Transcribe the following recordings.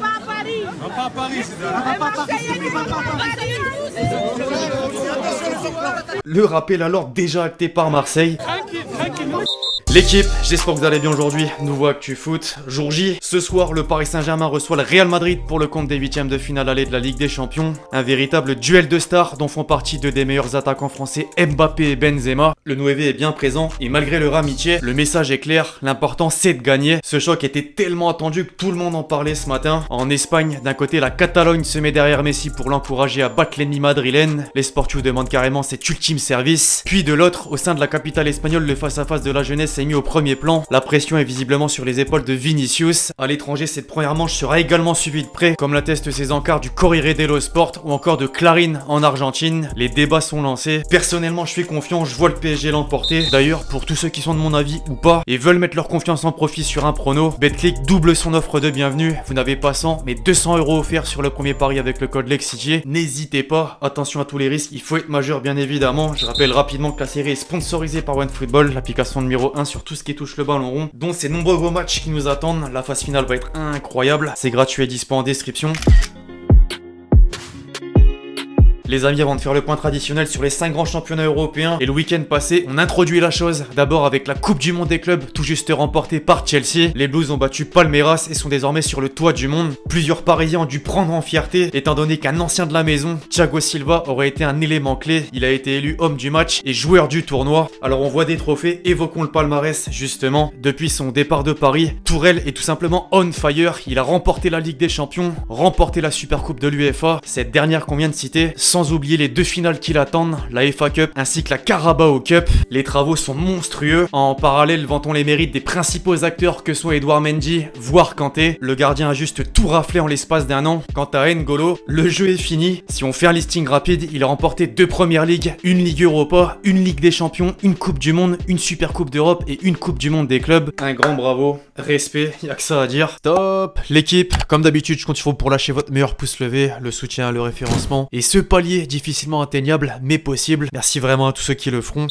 va à Paris. On va pas à Paris, c'est ça. Les Marseillais ne vont pas à Paris. Le rappel alors déjà acté par Marseille. Tranquille, tranquille. L'équipe, j'espère que vous allez bien aujourd'hui. Nouveau Actu Foot. Jour J, ce soir, le Paris Saint-Germain reçoit le Real Madrid pour le compte des 8e de finale aller de la Ligue des Champions. Un véritable duel de stars dont font partie deux des meilleurs attaquants français, Mbappé et Benzema. Le 9 est bien présent et malgré leur amitié, le message est clair. L'important c'est de gagner. Ce choc était tellement attendu que tout le monde en parlait ce matin. En Espagne, d'un côté, la Catalogne se met derrière Messi pour l'encourager à battre l'ennemi madrilène. Les sportifs demandent carrément cet ultime service. Puis de l'autre, au sein de la capitale espagnole, le face-à-face de la jeunesse est mis au premier plan. La pression est visiblement sur les épaules de Vinicius. À l'étranger, cette première manche sera également suivie de près, comme l'attestent ses encarts du Corriere dello Sport ou encore de Clarín en Argentine. Les débats sont lancés. Personnellement, je suis confiant, je vois le PSG l'emporter. D'ailleurs, pour tous ceux qui sont de mon avis ou pas et veulent mettre leur confiance en profit sur un prono, Betclic double son offre de bienvenue. Vous n'avez pas 100 mais 200 € offerts sur le premier pari avec le code LEXITIER. N'hésitez pas, attention à tous les risques, il faut être majeur bien évidemment. Je rappelle rapidement que la série est sponsorisée par OneFootball, l'application numéro 1 sur tout ce qui touche le ballon rond, dont ces nombreux gros matchs qui nous attendent. La phase finale va être incroyable. C'est gratuit et dispo en description. Les amis, avant de faire le point traditionnel sur les 5 grands championnats européens, et le week-end passé, on introduit la chose. D'abord avec la Coupe du Monde des clubs, tout juste remportée par Chelsea. Les Blues ont battu Palmeiras et sont désormais sur le toit du monde. Plusieurs Parisiens ont dû prendre en fierté, étant donné qu'un ancien de la maison, Thiago Silva, aurait été un élément clé. Il a été élu homme du match et joueur du tournoi. Alors on voit des trophées, évoquons le palmarès justement. Depuis son départ de Paris, Tourelle est tout simplement on fire. Il a remporté la Ligue des Champions, remporté la Supercoupe de l'UEFA, cette dernière qu'on vient de citer, sans oublier les deux finales qui l'attendent, la FA Cup ainsi que la Carabao Cup. Les travaux sont monstrueux. En parallèle, vantons les mérites des principaux acteurs que sont Edouard Mendy, voire Kanté. Le gardien a juste tout raflé en l'espace d'un an. Quant à N'Golo, le jeu est fini. Si on fait un listing rapide, il a remporté 2 premières ligues, une Ligue Europa, une Ligue des Champions, une Coupe du Monde, une Super Coupe d'Europe et une Coupe du Monde des clubs. Un grand bravo, respect, y a que ça à dire. Top. L'équipe, comme d'habitude, je compte sur vous pour lâcher votre meilleur pouce levé, le soutien, le référencement et ce palier difficilement atteignable mais possible. Merci vraiment à tous ceux qui le feront.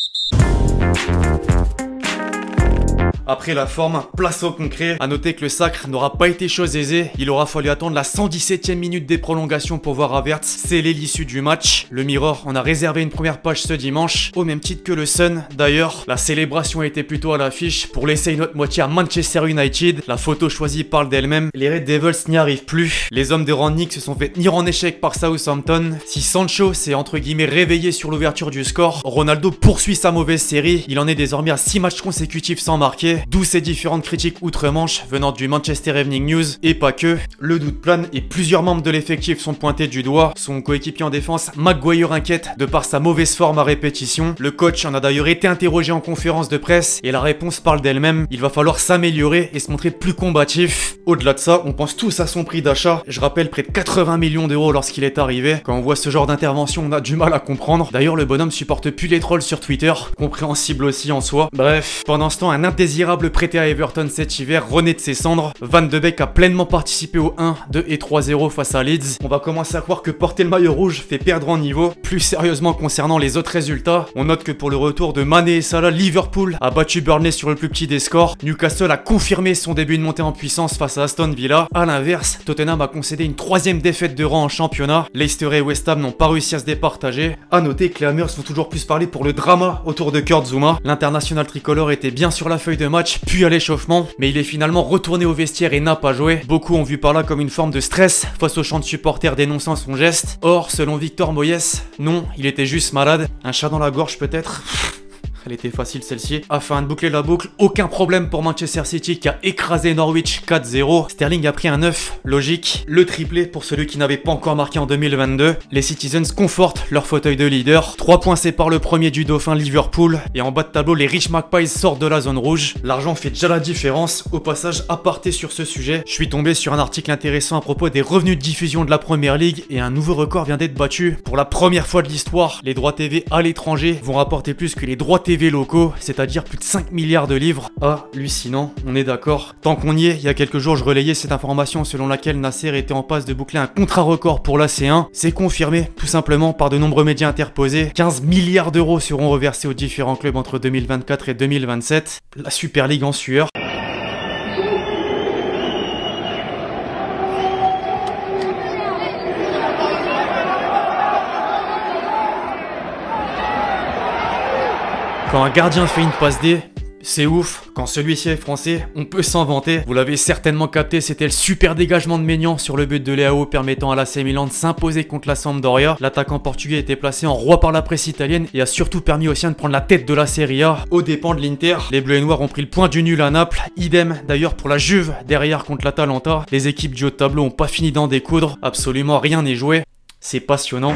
Après la forme, place au concret. A noter que le sacre n'aura pas été chose aisée. Il aura fallu attendre la 117e minute des prolongations pour voir Havertz sceller l'issue du match. Le Mirror en a réservé une première page ce dimanche, au même titre que le Sun. D'ailleurs, la célébration était plutôt à l'affiche pour laisser une autre moitié à Manchester United. La photo choisie parle d'elle-même. Les Red Devils n'y arrivent plus. Les hommes de Rangnick se sont fait tenir en échec par Southampton. Si Sancho s'est entre guillemets réveillé sur l'ouverture du score, Ronaldo poursuit sa mauvaise série. Il en est désormais à 6 matchs consécutifs sans marquer. D'où ces différentes critiques outre-Manche venant du Manchester Evening News et pas que. Le doute plane et plusieurs membres de l'effectif sont pointés du doigt. Son coéquipier en défense, Maguire, inquiète de par sa mauvaise forme à répétition. Le coach en a d'ailleurs été interrogé en conférence de presse et la réponse parle d'elle-même. Il va falloir s'améliorer et se montrer plus combatif. Au-delà de ça, on pense tous à son prix d'achat. Je rappelle près de 80 millions d'euros lorsqu'il est arrivé. Quand on voit ce genre d'intervention, on a du mal à comprendre. D'ailleurs, le bonhomme supporte plus les trolls sur Twitter. Compréhensible aussi en soi. Bref, pendant ce temps, un indésirable prêté à Everton cet hiver renaît de ses cendres. Van de Beek a pleinement participé au 1, 2 et 3-0 face à Leeds. On va commencer à croire que porter le maillot rouge fait perdre en niveau. Plus sérieusement concernant les autres résultats, on note que pour le retour de Mané et Salah, Liverpool a battu Burnley sur le plus petit des scores. Newcastle a confirmé son début de montée en puissance face à Aston Villa. A l'inverse, Tottenham a concédé une 3e défaite de rang en championnat. Leicester et West Ham n'ont pas réussi à se départager. A noter que les Hammers font toujours plus parler pour le drama autour de Kurt Zouma. L'international tricolore était bien sur la feuille de match, puis à l'échauffement, mais il est finalement retourné au vestiaire et n'a pas joué. Beaucoup ont vu par là comme une forme de stress face au chant de supporters dénonçant son geste. Or, selon Victor Moyes, non, il était juste malade. Un chat dans la gorge peut-être. Elle était facile celle-ci. Afin de boucler la boucle, aucun problème pour Manchester City qui a écrasé Norwich 4-0. Sterling a pris un 9, logique. Le triplé pour celui qui n'avait pas encore marqué en 2022. Les Citizens confortent leur fauteuil de leader. 3 points séparent le premier du dauphin Liverpool. Et en bas de tableau, les Rich Magpies sortent de la zone rouge. L'argent fait déjà la différence. Au passage, aparté sur ce sujet, je suis tombé sur un article intéressant à propos des revenus de diffusion de la Première Ligue et un nouveau record vient d'être battu. Pour la première fois de l'histoire, les droits TV à l'étranger vont rapporter plus que les droits TV locaux, c'est-à-dire plus de 5 milliards de livres. Hallucinant, on est d'accord. Tant qu'on y est, il y a quelques jours, je relayais cette information selon laquelle Nasser était en passe de boucler un contrat record pour la C1. C'est confirmé, tout simplement, par de nombreux médias interposés. 15 milliards d'euros seront reversés aux différents clubs entre 2024 et 2027. La Super League en sueur. Quand un gardien fait une passe D, c'est ouf, quand celui-ci est français, on peut s'en vanter. Vous l'avez certainement capté, c'était le super dégagement de Maignan sur le but de Leao permettant à l'AC Milan de s'imposer contre la Sampdoria. L'attaquant portugais était placé en roi par la presse italienne et a surtout permis aux siens de prendre la tête de la Serie A aux dépens de l'Inter. Les Bleus et Noirs ont pris le point du nul à Naples, idem d'ailleurs pour la Juve derrière contre l'Atalanta. Les équipes du haut de tableau ont pas fini d'en découdre, absolument rien n'est joué. C'est passionnant.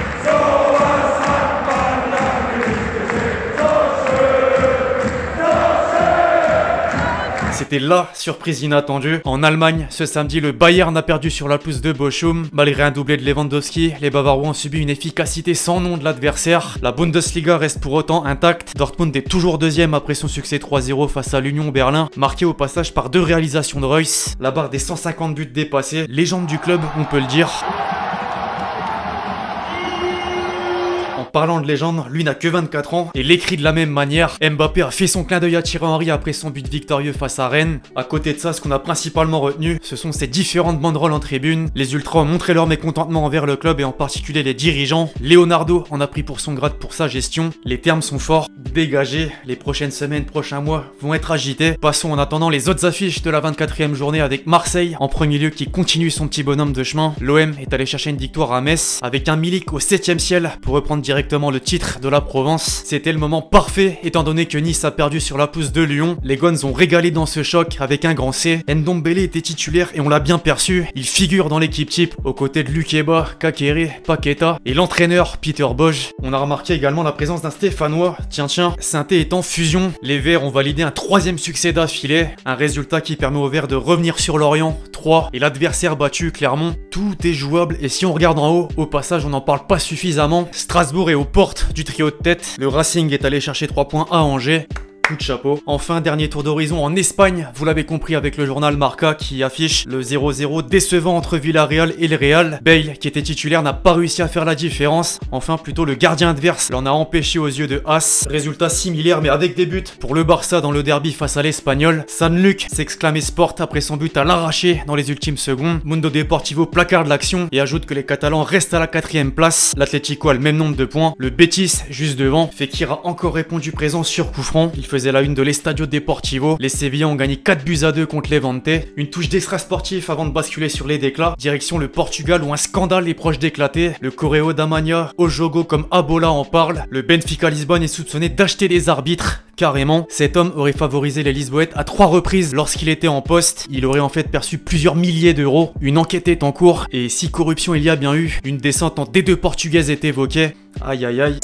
C'était la surprise inattendue. En Allemagne, ce samedi, le Bayern a perdu sur la pelouse de Bochum. Malgré un doublé de Lewandowski, les Bavarois ont subi une efficacité sans nom de l'adversaire. La Bundesliga reste pour autant intacte. Dortmund est toujours deuxième après son succès 3-0 face à l'Union Berlin, marqué au passage par 2 réalisations de Reus. La barre des 150 buts dépassée. Légende du club, on peut le dire. En parlant de légende, lui n'a que 24 ans et l'écrit de la même manière. Mbappé a fait son clin d'œil à Thierry Henry après son but victorieux face à Rennes. À côté de ça, ce qu'on a principalement retenu, ce sont ses différentes banderoles en tribune. Les ultras ont montré leur mécontentement envers le club et en particulier les dirigeants. Leonardo en a pris pour son grade pour sa gestion. Les termes sont forts, dégagés. Les prochaines semaines, prochains mois vont être agités. Passons en attendant les autres affiches de la 24e journée avec Marseille en premier lieu qui continue son petit bonhomme de chemin. L'OM est allé chercher une victoire à Metz avec un Milik au 7e ciel pour reprendre directement le titre de la Provence. C'était le moment parfait étant donné que Nice a perdu sur la pelouse de Lyon. Les Gones ont régalé dans ce choc avec un grand C. Ndombele était titulaire et on l'a bien perçu. Il figure dans l'équipe type aux côtés de Lukeba, Kakere, Paqueta et l'entraîneur Peter Bosz. On a remarqué également la présence d'un Stéphanois. Tiens, Saint-Étienne est en fusion. Les Verts ont validé un 3e succès d'affilée. Un résultat qui permet aux Verts de revenir sur Lorient 3 et l'adversaire battu Clermont. Tout est jouable et si on regarde en haut, au passage on n'en parle pas suffisamment. Strasbourg est aux portes du trio de tête. Le Racing est allé chercher 3 points à Angers. Coup de chapeau. Enfin, dernier tour d'horizon en Espagne, vous l'avez compris avec le journal Marca qui affiche le 0-0 décevant entre Villarreal et le Real. Bale, qui était titulaire, n'a pas réussi à faire la différence. Enfin, plutôt le gardien adverse l'en a empêché aux yeux de As. Résultat similaire mais avec des buts pour le Barça dans le derby face à l'Espagnol. Sanluc s'exclame Sport après son but à l'arraché dans les ultimes secondes. Mundo Deportivo placarde l'action et ajoute que les Catalans restent à la 4e place. L'Atlético a le même nombre de points. Le Betis, juste devant, Fekir a encore répondu présent sur coup franc. Il faisait la une de l'Estadio Deportivo. Les Sevillans ont gagné 4-2 contre Levante. Une touche d'extra sportif avant de basculer sur les déclats. Direction le Portugal où un scandale est proche d'éclater. Le Correo d'Amania, Ojogo comme Abola en parle. Le Benfica Lisbonne est soupçonné d'acheter des arbitres. Carrément, cet homme aurait favorisé les Lisboètes à 3 reprises lorsqu'il était en poste. Il aurait en fait perçu plusieurs milliers d'euros. Une enquête est en cours et si corruption il y a bien eu, une descente en D2 portugaise est évoquée. Aïe aïe aïe.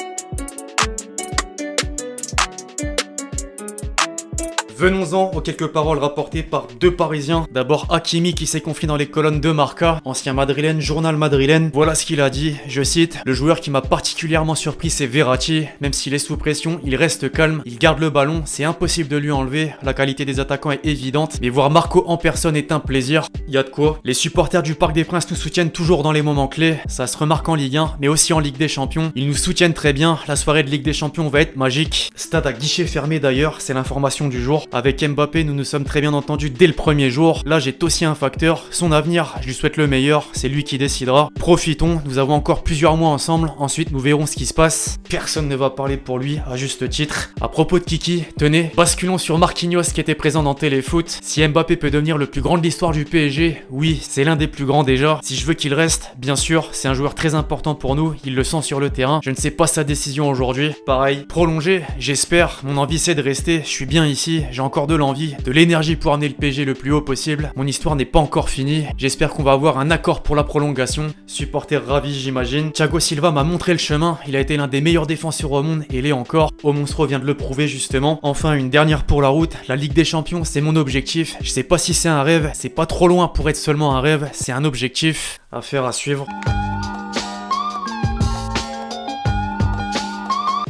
Venons-en aux quelques paroles rapportées par 2 Parisiens. D'abord Hakimi qui s'est confié dans les colonnes de Marca, ancien madrilène, journal madrilène. Voilà ce qu'il a dit, je cite: le joueur qui m'a particulièrement surpris c'est Verratti. Même s'il est sous pression, il reste calme, il garde le ballon, c'est impossible de lui enlever. La qualité des attaquants est évidente, mais voir Marco en personne est un plaisir. Il y a de quoi. Les supporters du Parc des Princes nous soutiennent toujours dans les moments clés. Ça se remarque en Ligue 1, mais aussi en Ligue des Champions. Ils nous soutiennent très bien. La soirée de Ligue des Champions va être magique. Stade à guichet fermé d'ailleurs, c'est l'information du jour. Avec Mbappé, nous nous sommes très bien entendus dès le premier jour. Là, j'ai aussi un facteur, son avenir. Je lui souhaite le meilleur, c'est lui qui décidera. Profitons, nous avons encore plusieurs mois ensemble. Ensuite, nous verrons ce qui se passe. Personne ne va parler pour lui, à juste titre. À propos de Kiki, tenez, basculons sur Marquinhos qui était présent dans Téléfoot. Si Mbappé peut devenir le plus grand de l'histoire du PSG, oui, c'est l'un des plus grands déjà. Si je veux qu'il reste, bien sûr, c'est un joueur très important pour nous. Il le sent sur le terrain. Je ne sais pas sa décision aujourd'hui. Pareil, prolongé, j'espère. Mon envie c'est de rester. Je suis bien ici. J'ai encore de l'envie, de l'énergie pour amener le PSG le plus haut possible. Mon histoire n'est pas encore finie. J'espère qu'on va avoir un accord pour la prolongation. Supporter ravi, j'imagine. Thiago Silva m'a montré le chemin. Il a été l'un des meilleurs défenseurs au monde et l'est encore. Au Monstro vient de le prouver justement. Enfin, une dernière pour la route. La Ligue des Champions, c'est mon objectif. Je sais pas si c'est un rêve. C'est pas trop loin pour être seulement un rêve. C'est un objectif. Affaire à suivre.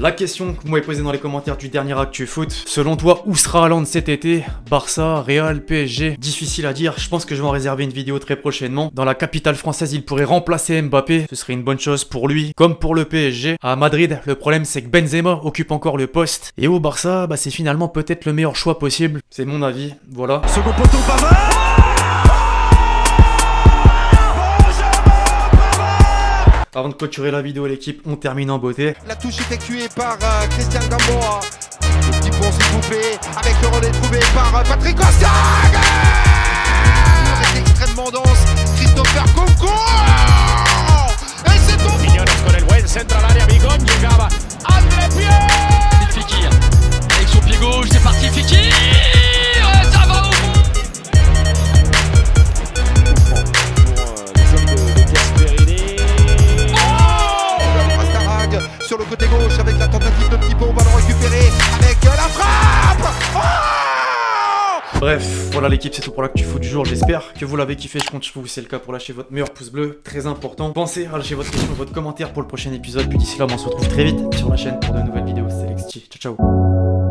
La question que vous m'avez posée dans les commentaires du dernier Actu Foot, selon toi, où sera Haaland cet été? Barça, Real, PSG? Difficile à dire, je pense que je vais en réserver une vidéo très prochainement. Dans la capitale française, il pourrait remplacer Mbappé, ce serait une bonne chose pour lui, comme pour le PSG. À Madrid, le problème c'est que Benzema occupe encore le poste. Et au Barça, bah, c'est finalement peut-être le meilleur choix possible. C'est mon avis, voilà. Second poteau, Pavard. Avant de clôturer la vidéo, l'équipe, on termine en beauté. La touche effectuée par Christian Gamboa. Le petit pont s'est bouffé avec le relais trouvé par Patrick Costa. C'est extrêmement dense. Christopher Conco. Et c'est bon. Quiñones con el buen centro al área. Bigón llegaba. André Pierre. Fekir. Avec son pied gauche, c'est parti Fekir. Ça va au bout. Sur le côté gauche avec la tentative de petit pont, ballon récupéré avec la frappe. Oh Bref, voilà l'équipe, c'est tout pour l'actu foot du jour. J'espère que vous l'avez kiffé. Je compte sur vous, c'est le cas, pour lâcher votre meilleur pouce bleu, très important. Pensez à lâcher votre question, votre commentaire pour le prochain épisode. Puis d'ici là, on se retrouve très vite sur la chaîne pour de nouvelles vidéos. C'est Lexti. Ciao, ciao.